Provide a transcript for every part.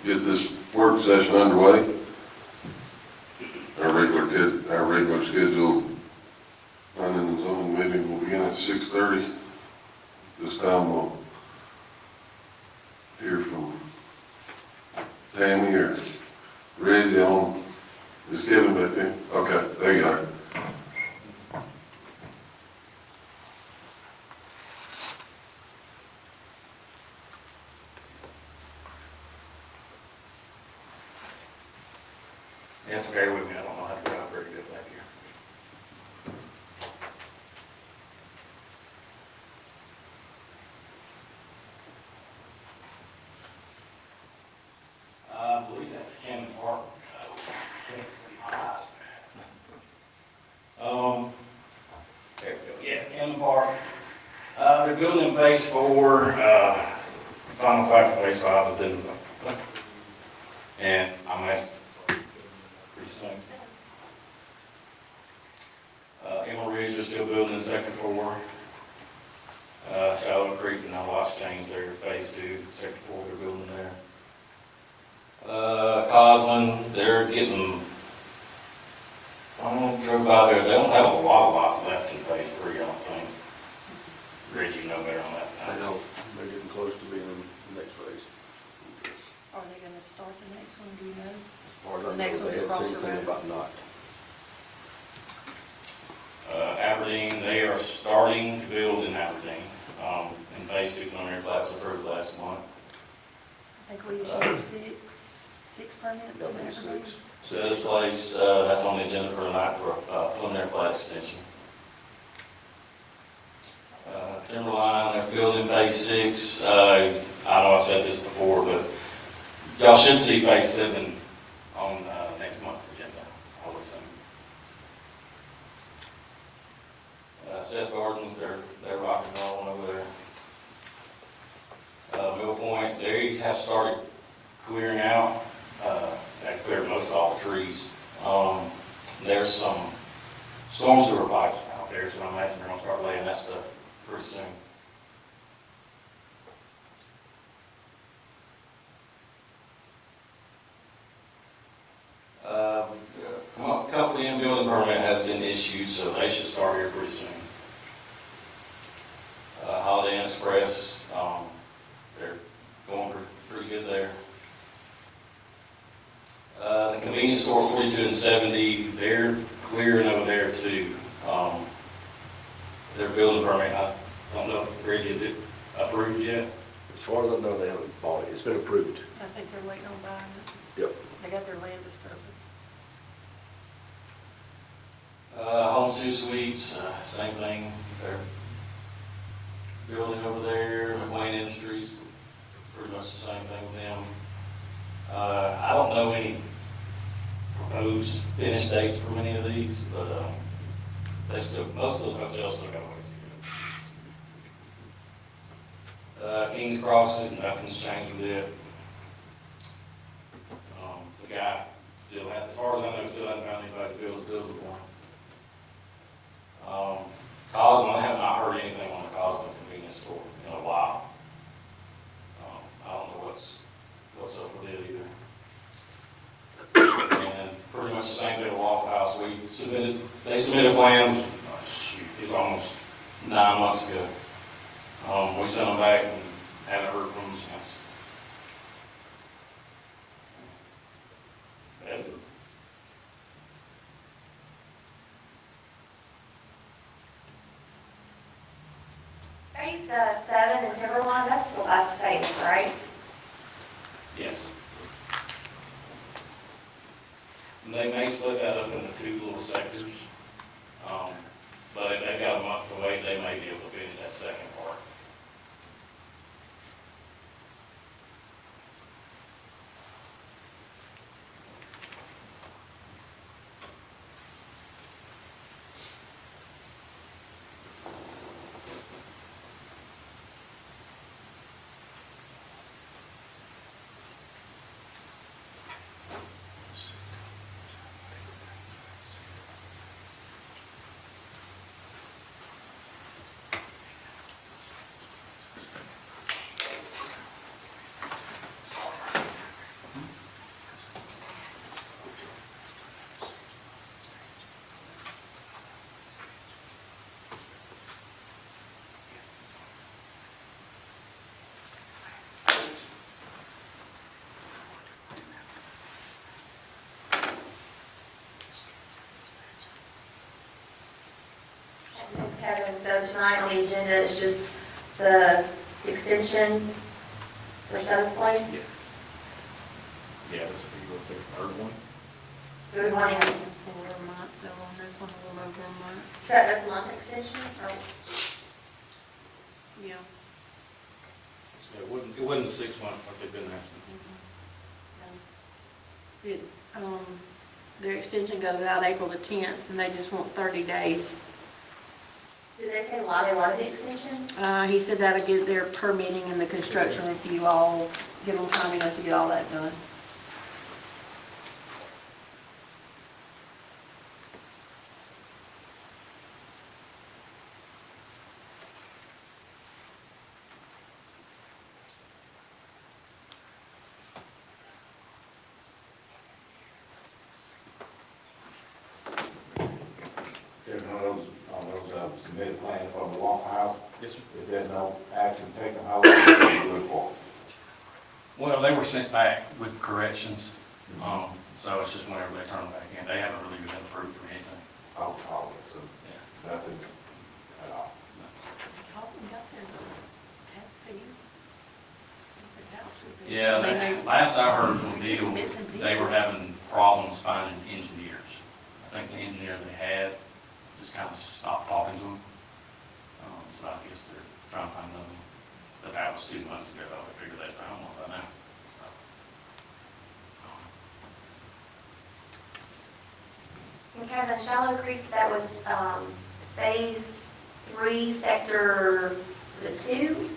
get this work session underway. Our regular scheduled planning and zoning meeting will begin at 6:30. This time we'll hear from Tammy or Reggie on, is Kevin back there? Okay, there you are. You have to bear with me, I don't know how to drive very good back here. I believe that's Cannon Park. Can't see my eyes. There we go, yeah, Cannon Park. They're building phase 4, final plat for phase 5, but then, and I'm at pretty soon. Emerald Ridge is still building in sector 4. Shallow Creek and I watched change their phase 2, sector 4 they're building there. Coslin, they're getting, I drove by there, they don't have a lot of lots left in phase 3, I don't think. Reggie, you know better on that. I know, they're getting close to being in the next phase. Are they gonna start the next one, do you know? Or The next they one's had across said the anything road. about not. Aberdeen, they are starting to build in Aberdeen. In phase 2, preliminary plat was approved last month. I think we issued six permits That'll in be Aberdeen. 6. So this place, that's on the agenda for tonight for a preliminary plat extension. Timberline, they're building phase 6. I know I said this before, but y'all should see phase 7 on next month's agenda, I would assume. Seth Gardens, they're rocking and rolling over there. Mill Point, they have started clearing out. They cleared most of all the trees. There's some storm sewer pipes out there, so I imagine they're gonna start laying that stuff pretty soon. Company and building permit has been issued, so they should start here pretty soon. Holiday Inn Express, they're going pretty good there. The convenience store 42 and 70, they're clearing over there too. Their building permit, I don't know if Reggie, is it approved yet? As far as I know, they haven't bought it. It's been approved. I think they're waiting on buying it. Yep. They got their land discovered. Home Two Suites, same thing. They're building over there. McWayne Industries, pretty much the same thing with them. I don't know any proposed finish dates for many of these, but most of the hotels still got a ways to go. Kings Cross, nothing's changed with it. The guy still has, as far as I know, still hasn't found anybody to build it for him. Coslin, I have not heard anything on the Coslin convenience store in a while. I don't know what's up with it either. And pretty much the same thing with Waffle House. They submitted plans, it was almost 9 months ago. We sent them back and haven't heard from them since. That's it. Phase 7 in Timberline, that's the last phase, right? Yes. And they may split that up into 2 little sectors. But if they've got a month to wait, they may be able to finish that second part. And so tonight on the agenda is just the extension for Soda's Place. Yeah, that's a big one, third one. Good morning. Is For a month, though, on this one, a little over a month. that this month extension? Or Yeah. So it wasn't 6 months like they've been asking. It, their extension goes out April the 10th, and they just want 30 days. did they say why they wanted the extension? He said that'll give their permitting and the construction review all, give them time enough to get all that done. There's on those submitted plan from the Waffle House, Yes, sir. if there's no action taken, how long is it good for? Well, they were sent back with corrections, so it's just whenever they turn them back in. They haven't really been approved for anything. Oh, so Yeah. nothing at all. Yeah, last I heard from Deal, they were having problems finding engineers. I think the engineer they had just kind of stopped talking to them. So I guess they're trying to find another one. But that was 2 months ago, I figured they found one by now. Okay, then Shallow Creek, that was, phase 3, sector, was it 2? I think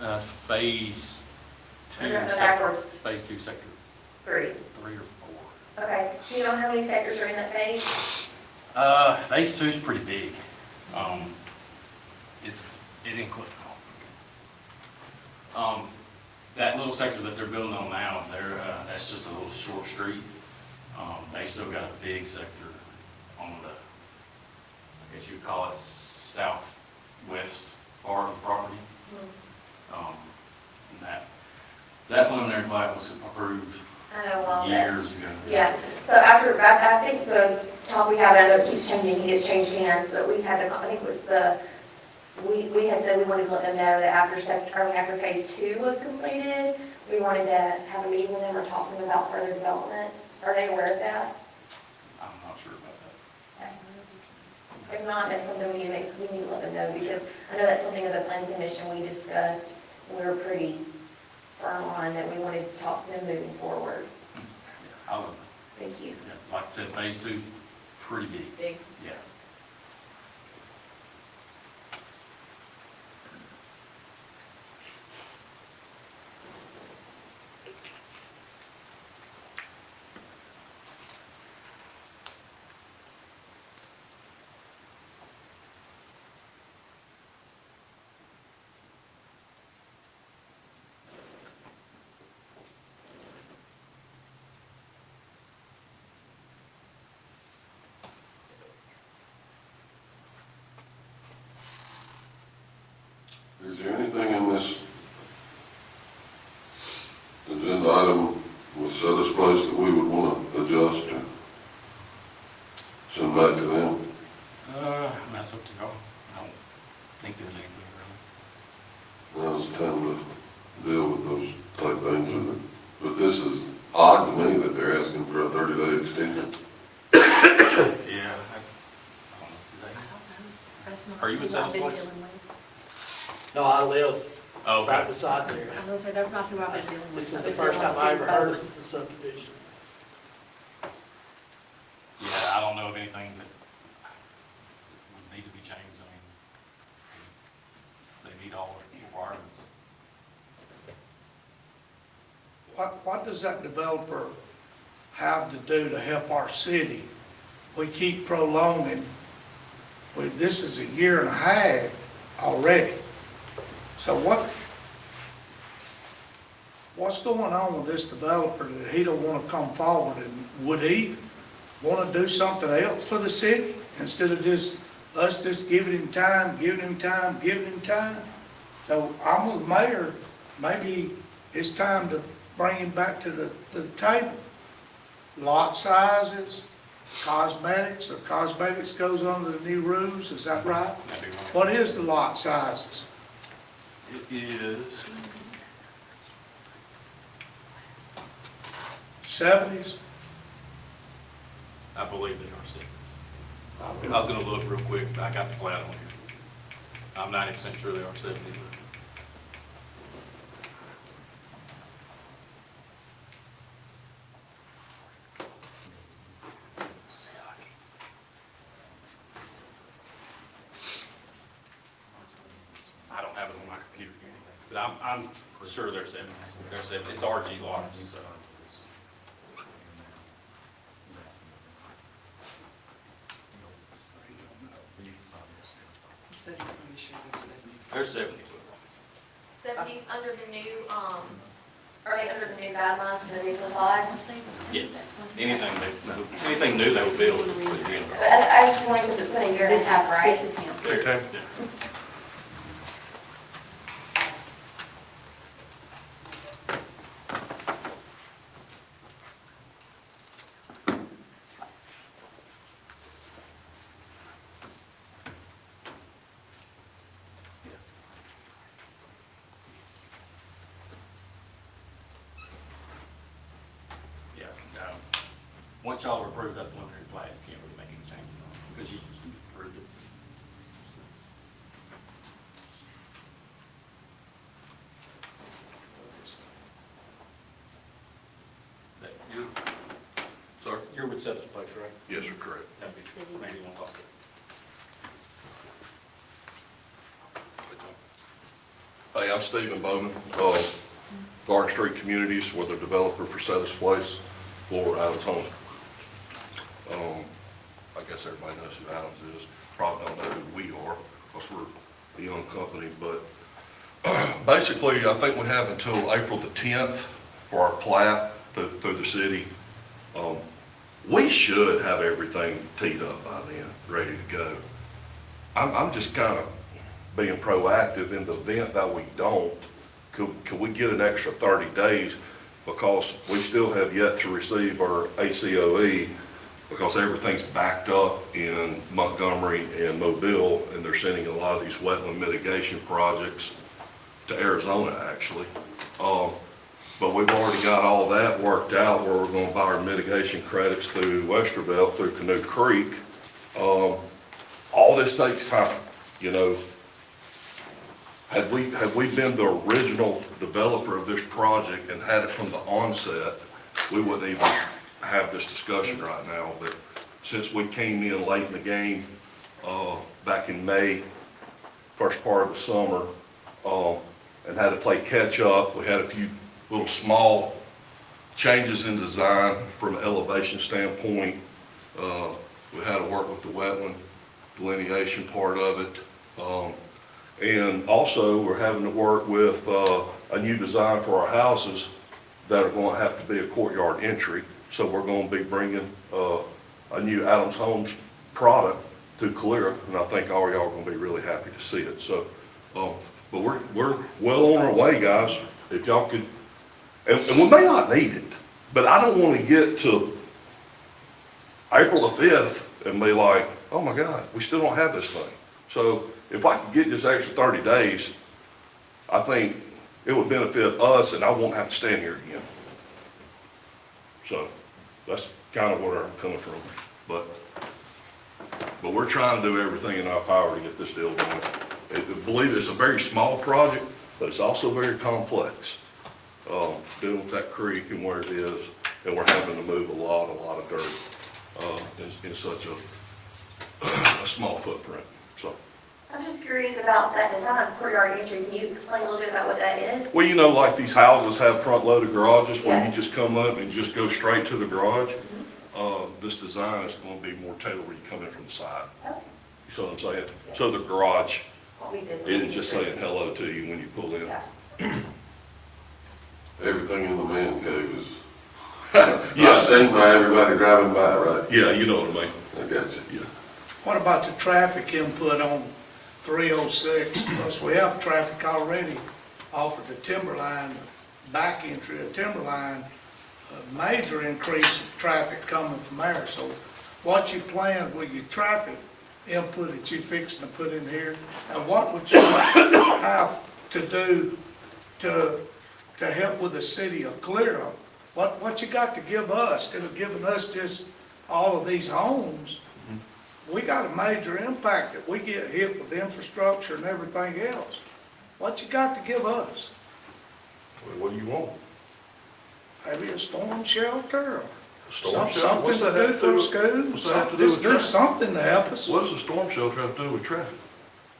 it was, phase two, I don't know sector, backwards. phase 2, sector 3. 3 or 4. Okay, do you know how many sectors are in that phase? Phase 2 is pretty big. It includes, that little sector that they're building on now, that's just a little short street. They still got a big sector on the, I guess you'd call it southwest part of the property. And that preliminary plat was approved I know, well, that, years ago. yeah. So after, I think the talk we had, I know it keeps changing, he has changed hands, but we had the, I think it was the, we had said we wanted to let them know that after phase 2 was completed, we wanted to have a meeting with them or talk to them about further development. Are they aware of that? I'm not sure about that. If not, that's something we need to let them know, because I know that's something as a planning commission we discussed. We were pretty firm on that we wanted to talk to them moving forward. Yeah, Thank you. yeah, like I said, phase 2 is pretty big. Big. Yeah. Is there anything in this agenda item with Soda's Place that we would want to adjust or send back to them? That's up to y'all. I don't think there's anything really. Now's the time to deal with those type things with it. But this is odd to me that they're asking for a 30-day extension. Yeah. I don't know. That's not Are you who with I've Soda's been Place? dealing with. No, I live Oh, right okay. beside there. I was gonna say, that's not who I've been dealing with. This is I've the been first dealing time I with ever Steve heard Bowman. of the subdivision. Yeah, I don't know of anything that would need to be changed. I mean, they meet all the requirements. What does that developer have to do to help our city? We keep prolonging. This is 1.5 years already. So what's going on with this developer that he don't want to come forward? And would he want to do something else for the city instead of us just giving him time, giving him time, giving him time? So I'm with the mayor, maybe it's time to bring him back to the table. Lot sizes, cosmetics, or cosmetics goes under the new rules, is that right? That'd be right. What is the lot sizes? It is, 70s? I believe they are 70. I was gonna look real quick, but I got the plat on here. I'm 90% sure they are 70, but. I don't have it on my computer here, but I'm sure they're 70. They're 70. It's RG lots, so. They're 70. 70s under the new, are they under the new guidelines for the new facades? Yes. Anything new they would build would be in. I was just wondering, because it's been a year and a half, right? This is him. Okay. Yeah, once y'all have approved that preliminary plat, you can't really make any changes on it, because you approved it. That, sir, you're with Seventh Place, right? Yes, sir, correct. That'd be, maybe you want to talk to. Hey, I'm Stephen Bowman, Garden Street Communities, we're the developer for Setters Place, Florida, Adams Homes. I guess everybody knows who Adams is, probably don't know who we are, because we're a young company, but basically, I think we have until April the 10th for our plat through the city. We should have everything teed up by then, ready to go. I'm just kind of being proactive in the event that we don't. Could we get an extra 30 days? Because we still have yet to receive our ACOE, because everything's backed up in Montgomery and Mobile, and they're sending a lot of these wetland mitigation projects to Arizona, actually. But we've already got all that worked out where we're gonna buy our mitigation credits through Westervelt, through Canoe Creek. All this takes time, you know. Had we been the original developer of this project and had it from the onset, we wouldn't even have this discussion right now. But since we came in late in the game, back in May, first part of the summer, and had to play catch up, we had a few little small changes in design from an elevation standpoint. We had to work with the wetland delineation part of it. And also, we're having to work with a new design for our houses that are going to have to be a courtyard entry. So we're going to be bringing a new Adams Homes product to Calera, and I think all y'all are going to be really happy to see it. So, but we're well on our way, guys. If y'all could, and we may not need it, but I don't want to get to April the 5th and be like, oh my God, we still don't have this thing. So if I could get this extra 30 days, I think it would benefit us, and I won't have to stand here again. So that's kind of where I'm coming from. But we're trying to do everything in our power to get this deal going. Believe it's a very small project, but it's also very complex. Dealing with that creek and where it is, and we're having to move a lot of dirt in such a small footprint. So. I'm just curious about that design of courtyard entry. Can you explain a little bit about what that is? Well, you know, like these houses have front-loaded garages where you Yes. just come up and just go straight to the garage. Mm-hmm. This design is going to be more tailored where you come in from the side. Okay. You see what I'm saying? So the garage Won't be visible. isn't just saying hello to you when you pull in. Yeah. Everything in the man cave is not seen by everybody driving by, right? Yeah, you know what I mean. I got you. Yeah. What about the traffic input on 306? Because we have traffic already off of the Timberline, back entry of Timberline, a major increase of traffic coming from there. So what you planned with your traffic input that you fixing to put in here, and what would you have to do to help with the city of Calera? What you got to give us, instead of giving us just all of these homes? We got a major impact that we get hit with infrastructure and everything else. What you got to give us? What do you want? Maybe a storm shelter, or Storm shelter? something What's that to have do to for do- schools? what's that have to do Just with do traffic? something to help us. What does a storm shelter have to do with traffic?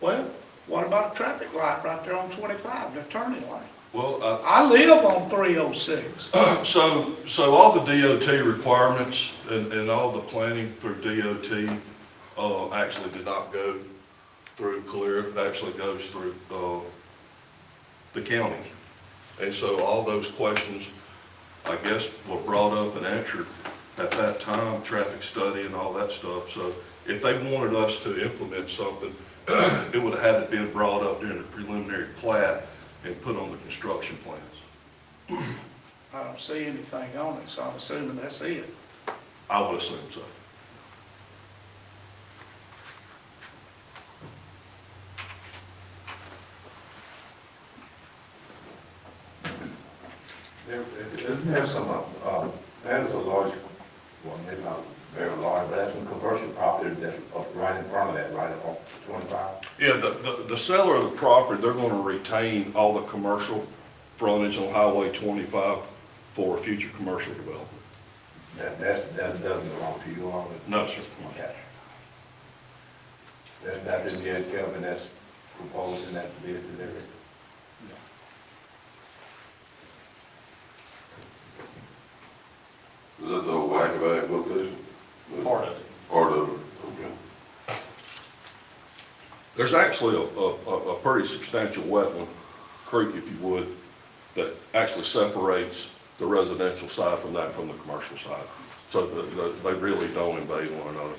Well, what about a traffic light right there on 25, the turning lane? Well, I live on 306. so all the DOT requirements and all the planning through DOT, actually did not go through Calera. It actually goes through, the county. And so all those questions, I guess, were brought up and answered at that time, traffic study and all that stuff. So if they wanted us to implement something, it would have had to be brought up during the preliminary plat and put on the construction plans. I don't see anything on it, so I'm assuming that's it. I would assume so. Isn't there some, that is a large, well, maybe not very large, but that's some commercial property that's up right in front of that, right up on 25. Yeah, the seller of the property, they're gonna retain all the commercial frontage on Highway 25 for future commercial development. That doesn't belong to you, all of it? No, sir. Okay. That didn't get Kevin, that's proposing that to be a delivery. Is that the Wackabag location? Part of it. Part of it, okay. There's actually a pretty substantial wetland, creek if you would, that actually separates the residential side from the commercial side. So they really don't invade one another.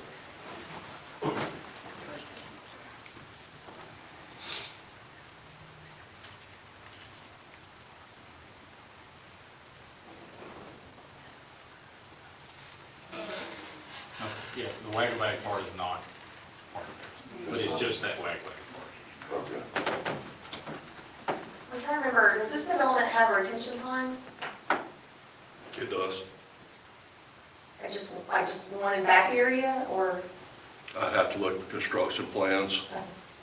Yeah, the Wagabag part is not part of it, but it's just that Wagabag part. Okay. I'm trying to remember, does this development have a retention pond? It does. Like just one in back area, or? I'd have to look at the construction plans.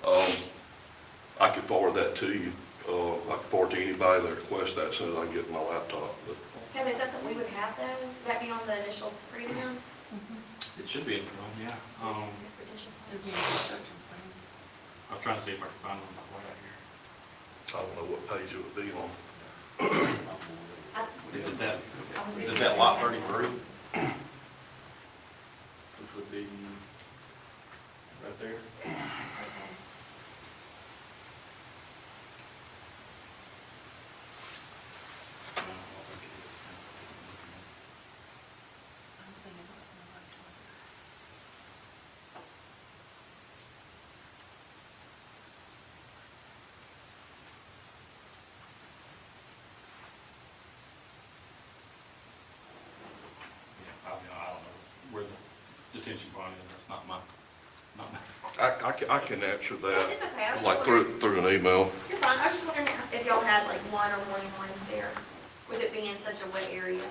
I could forward that to you. I can forward to anybody that requests that as soon as I get my laptop. But Kevin, is that something we would have though? Would that be on the initial premium? It should be in the room, yeah. Retention I'm trying to see if I can find one on my way out I don't know what page it would be on. pond? Is it that lot 33? Which would be right there. I don't know where the detention pond is, that's not my. I can answer that, It's okay, I was just like wondering. through an email. You're fine, I was just wondering if y'all had like one or more than one there, with it being such a wet area.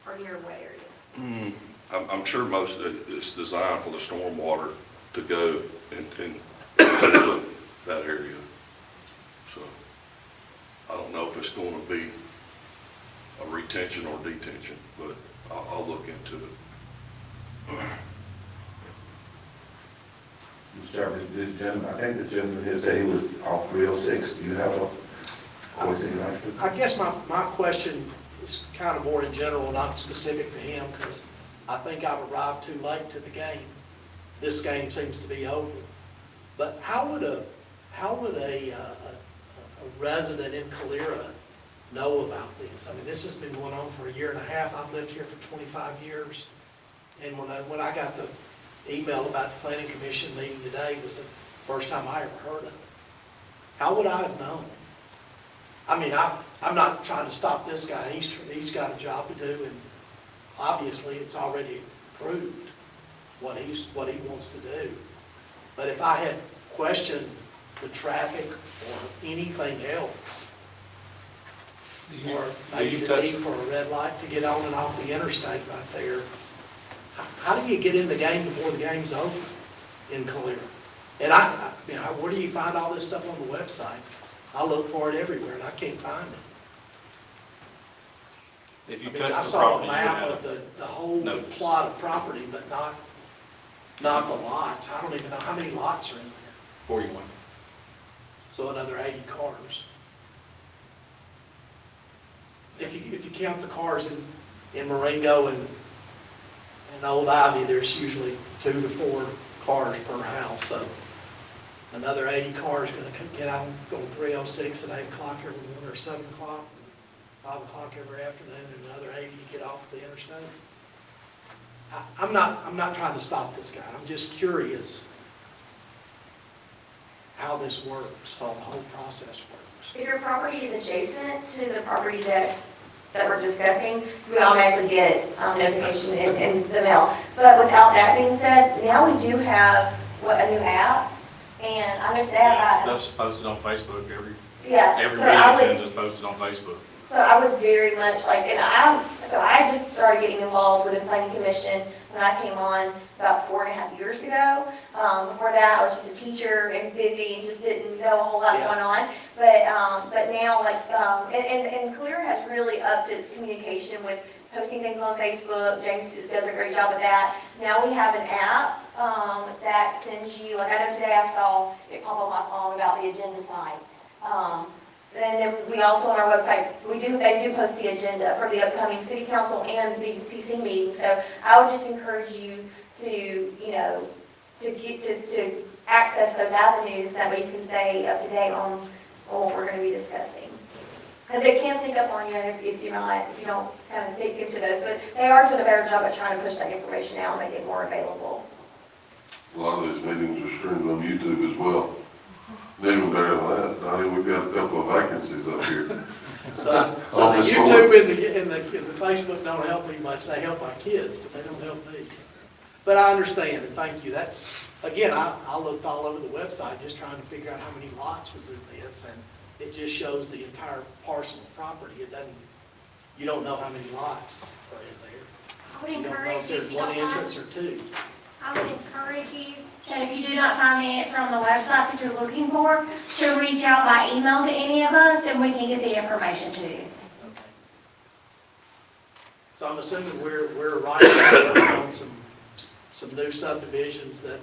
Or near a wet area. I'm sure most of it is designed for the storm water to go into that area. So I don't know if it's going to be a retention or detention, but I'll look into it. Mr. Chairman, this gentleman, I think the gentleman here said he was off 306. Do you have a, or is it like this? I guess my question is kind of more in general, not specific to him, because I think I've arrived too late to the game. This game seems to be over. But how would a resident in Calera know about this? I mean, this has been going on for a year and a half. I've lived here for 25 years. And when I got the email about the planning commission meeting today, was the first time I ever heard of it. How would I have known? I mean, I'm not trying to stop this guy. He's got a job to do, and obviously it's already approved, what he wants to do. But if I had questioned the traffic or anything else, or maybe the need for a red light to get on and off the interstate right there, how do you get in the game before the game's over in Calera? And where do you find all this stuff on the website? I look for it everywhere and I can't find it. If you I mean, touch I the saw property, a you map have of the whole notice. plot of property, but not the lots. I don't even know how many lots are in there. 41. So another 80 cars. If you count the cars in Marengo and Old Ivy, there's usually 2 to 4 cars per house, so another 80 cars gonna get out on 306 at 8 o'clock every morning, or 7 o'clock, 5 o'clock every afternoon, and another 80 to get off the interstate. I'm not trying to stop this guy, I'm just curious how this works, how the whole process works. If your property is adjacent to the property that we're discussing, you would automatically get notification in the mail. But without that being said, now we do have, a new app, and I know today I got, Stuff's posted on Facebook yeah, every so I meeting would, agenda's posted on Facebook. so I would very much like, so I just started getting involved with the planning commission when I came on about 4.5 years ago. Before that, I was just a teacher and busy, and just didn't know a whole lot Yeah. going on. But now, and Calera has really upped its communication with posting things on Facebook. James does a great job with that. Now we have an app that sends you, like I know today I saw it pop up on my phone about the agenda time. And then we also on our website, they do post the agenda for the upcoming city council and these PC meetings. So I would just encourage you to, to access those avenues, that way you can stay up to date on what we're gonna be discussing. Because they can sneak up on you if you don't kind of stick into those, but they are doing a better job at trying to push that information out and make it more available. A lot of those meetings are streamed on YouTube as well. And even better than that, Donnie, we've got a couple of vacancies up here. So On the this YouTube board. and the Facebook don't help me much, they help my kids, but they don't help me. But I understand, and thank you, that's, again, I looked all over the website just trying to figure out how many lots was in this, and it just shows the entire parcel of property, it doesn't, you don't know how many lots are in there. I would You don't know encourage if you, there's if you one don't find, entrance or 2. I would encourage you, that if you do not find the answer on the website that you're looking for, to reach out by email to any of us, and we can get the information to you. Okay. So I'm assuming we're right now working on some new subdivisions that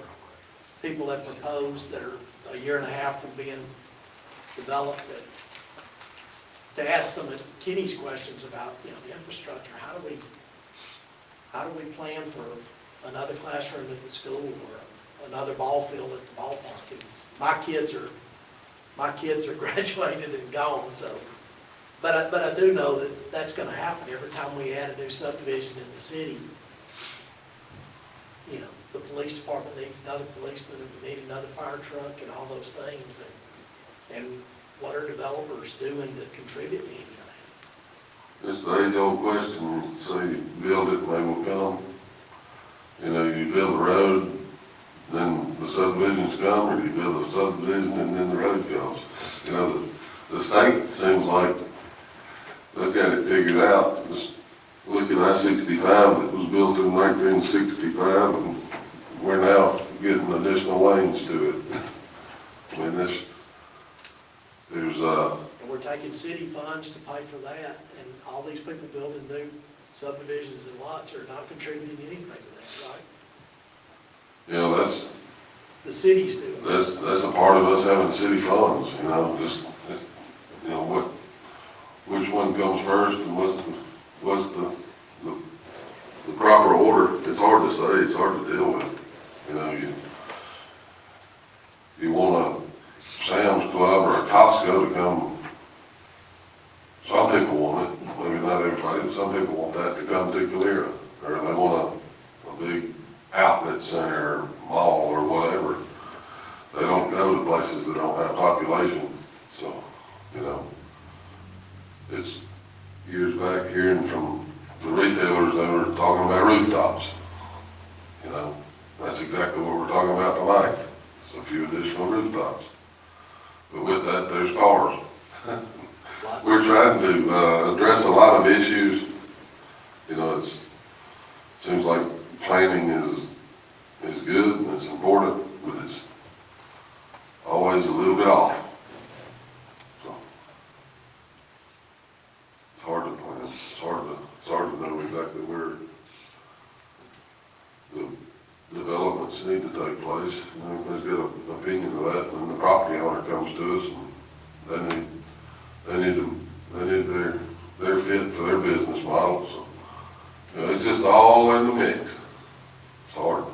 people have proposed that are 1.5 years from being developed, that, to ask some of Kenny's questions about, the infrastructure, how do we plan for another classroom at the school or another ball field at the ballpark? And my kids are graduated and gone, so. But I do know that that's gonna happen every time we add a new subdivision in the city. The police department needs another policeman, and we need another fire truck and all those things. And what are developers doing to contribute to any of that? It's the age-old question, say you build it and they will come. You build the road, then the subdivisions come, or you build the subdivision and then the road comes. The state seems like they've got it figured out. Just look at I-65 that was built in 1965, and we're now getting additional lanes to it. I mean, there's, And we're taking city funds to pay for that, and all these people building new subdivisions and lots are not contributing anything to that, right? that's, The city's doing it. that's a part of us having city funds, which one comes first and what's the proper order. It's hard to say, it's hard to deal with. You want a Sam's Club or a Costco to come, some people want it, maybe not everybody, but some people want that to come to Calera, or they want a big outlet center or mall or whatever. They don't go to places that don't have population, so, it's years back hearing from the retailers, they were talking about rooftops. You know, that's exactly what we're talking about tonight. It's a few additional rooftops. But with that, there's cars. Lots We're of- trying to address a lot of issues. You know, seems like planning is good and it's important, but it's always a little bit off. So it's hard to plan. It's hard to know exactly where the developments need to take place. You know, everybody's got an opinion of that, and then the property owner comes to us and they need their fit for their business model. So, you know, it's just all in the mix. It's hard.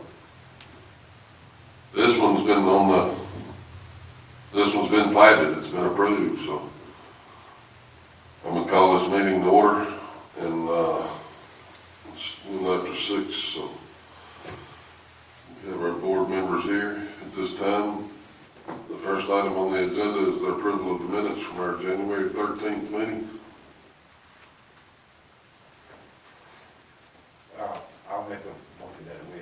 This one's been platted, it's been approved, so I'm gonna call this meeting to order, and, it's a little after 6, so we have our board members here at this time. The first item on the agenda is the approval of the minutes from our January 13th meeting. I'll make a motion that we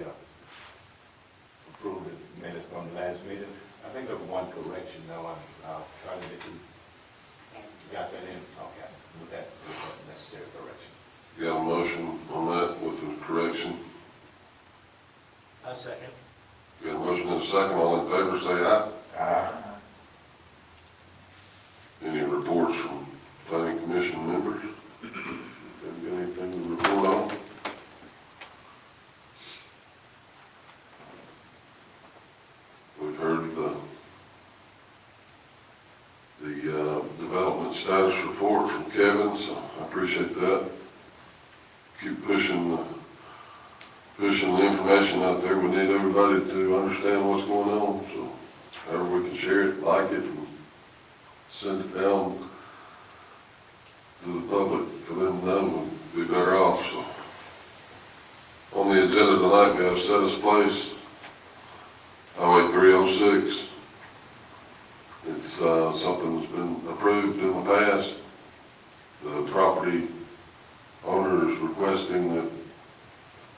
approve the minutes from the last meeting. I think there's one correction though, I'll try to get you, got that in, okay, with that necessary correction. You got a motion on that with the correction? A second. You got a motion and a second, all in favor, say aye. Any reports from planning commission members? Have you got anything to report on? We've heard the development status report from Kevin, so I appreciate that. Keep pushing the information out there. We need everybody to understand what's going on, so however we can share it, like it, and send it down to the public for them to know and be better off, so. On the agenda tonight, we have set as place, Highway 306. It's, something that's been approved in the past. The property owner is requesting that,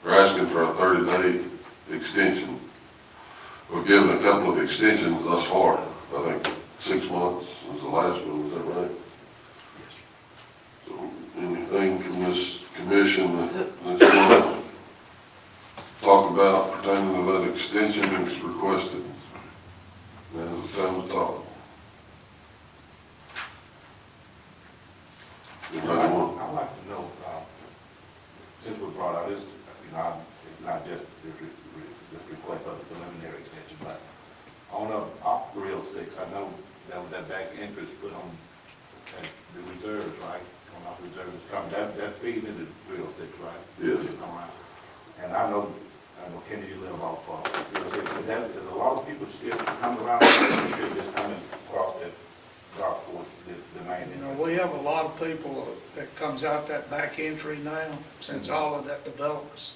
they're asking for a 30-day extension. We've given a couple of extensions thus far. I think 6 months was the last one, is that right? So anything from this commission that you want to talk about pertaining to that extension is requested? Now's the time to talk. Anybody want? I'd like to know, since we brought out this, it's not just this request for the preliminary extension, but on off 306, I know that back interest put on the reserves, right? On our reserves, that feeds into 306, right? Yes. All right. And I know Kenny, you live off 306, but there's a lot of people still coming around, still just coming across that golf course, the main. You know, we have a lot of people that comes out that back entry now, since all of that development's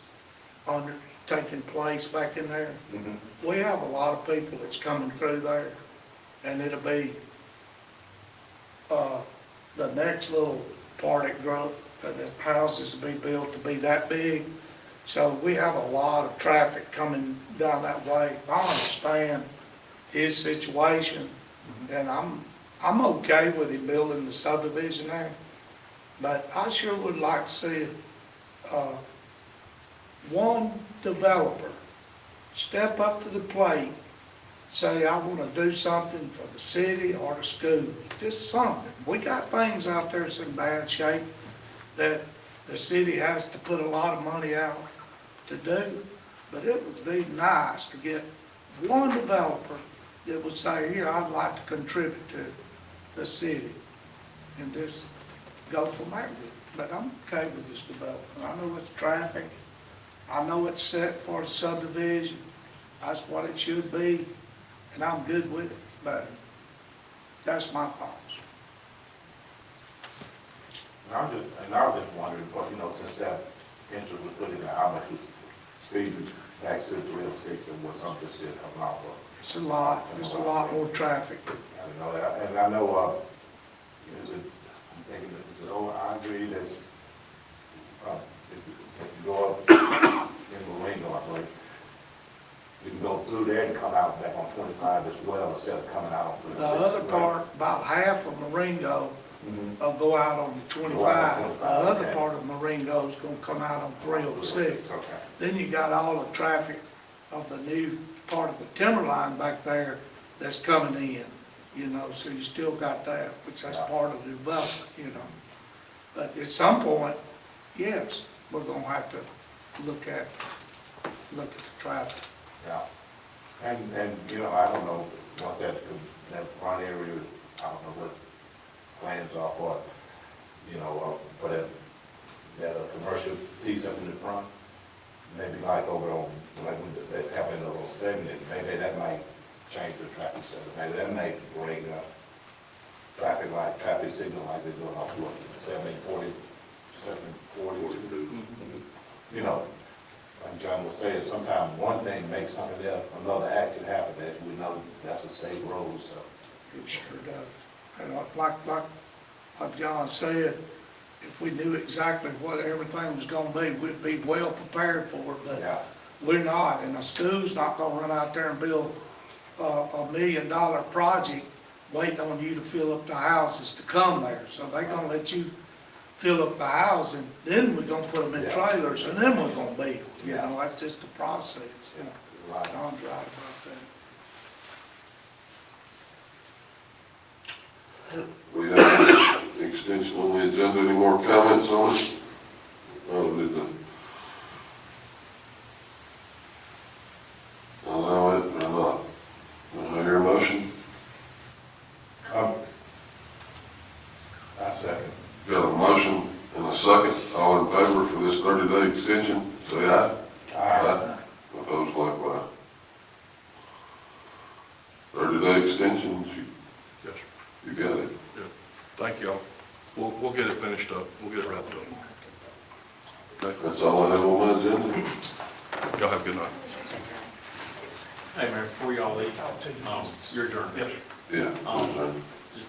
taking place back in there. Mm-hmm. We have a lot of people that's coming through there, and it'll be, the next little part that grow, the houses will be built to be that big. So we have a lot of traffic coming down that way. I understand his situation, and I'm okay with him building the subdivision there. But I sure would like to see, one developer step up to the plate, say, I want to do something for the city or the school, just something. We got things out there that's in bad shape that the city has to put a lot of money out to do, but it would be nice to get one developer that would say, here, I'd like to contribute to the city, and just go from there. But I'm okay with this development. I know it's traffic, I know it's set for a subdivision, that's what it should be, and I'm good with it, but that's my thoughts. And I was just wondering, but since that interest was put in there, how much was speeding back to 306 and what's on this still coming out of? It's a lot more traffic. And I know, I'm thinking that, I agree that, if you go up in Marino, I believe, through there and come out back on 25 as well instead of coming out on 26. The other right? part, about half of Marengo Mhm. will go out on the Go out on 25. The 25, other okay. part of Marengo is gonna come out on 306. Okay. Then you got all the traffic of the new part of the timberline back there that's coming in, you know, so you still got that, which that's part of the development, you know. But at some point, yes, we're gonna have to look at the traffic. Yeah. And, you know, I don't know what that front area, I don't know what plans are for, you know, for that commercial piece up in the front. Maybe like over on, like that's happening on 70, maybe that might change the traffic center. Maybe that might bring traffic light, traffic signal like they're doing off 7040, 742. You know, like John was saying, sometimes one thing makes something else, another action happen, as we know, that's a state road, so. It sure does. And like John said, if we knew exactly what everything was gonna be, we'd be well prepared for it, but Yeah, we're not. And the school's not gonna run out there and build $1 million project waiting on you to fill up the houses to come there. So they're gonna let you fill up the house, and then we're gonna put them in Yeah. trailers, and then we're gonna build. You Yeah. know, that's just the process, you know. right. John's right about that. We have an extension on the agenda. Any more comments on it? Oh, we need to allow it or not? Do I hear a motion? I second. Got a motion and a second. All in favor for this 30-day extension, say aye. Aye. Opposed likewise. 30-day extension, Yes, sir. you got it. Thank y'all. We'll get it finished up. We'll get it wrapped up. Okay. That's all I have on my agenda. Y'all have a good night. Hey, Mayor, before y'all leave, your adjourned. Yes, sir. Yeah. Just,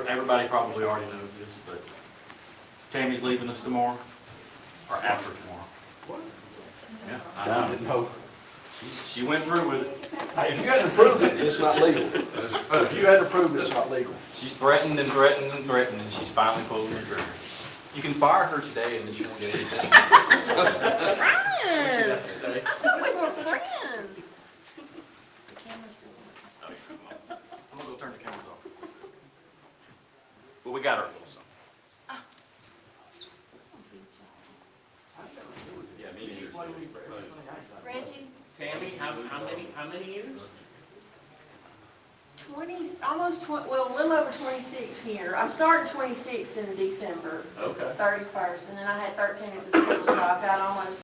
everybody probably already knows this, but Tammy's leaving us tomorrow, or after tomorrow. What? Yeah, I didn't know. She went through with it. Hey, if you hadn't approved it, it's not legal. If you hadn't approved it, it's not legal. She's threatened and threatened and threatened, and she's finally pulled the trigger. You can fire her today, and then she won't get anything. What's she have to say? We were friends. The camera's still on. Okay, come on. I'm gonna go turn the cameras off. But we got her a little something. Yeah, me neither. Reggie, Tammy, how many years? 20, almost 20, well, a little over 26 here. I'm starting 26 in December, Okay. 31st, and then I had 13 at the school, so I've got almost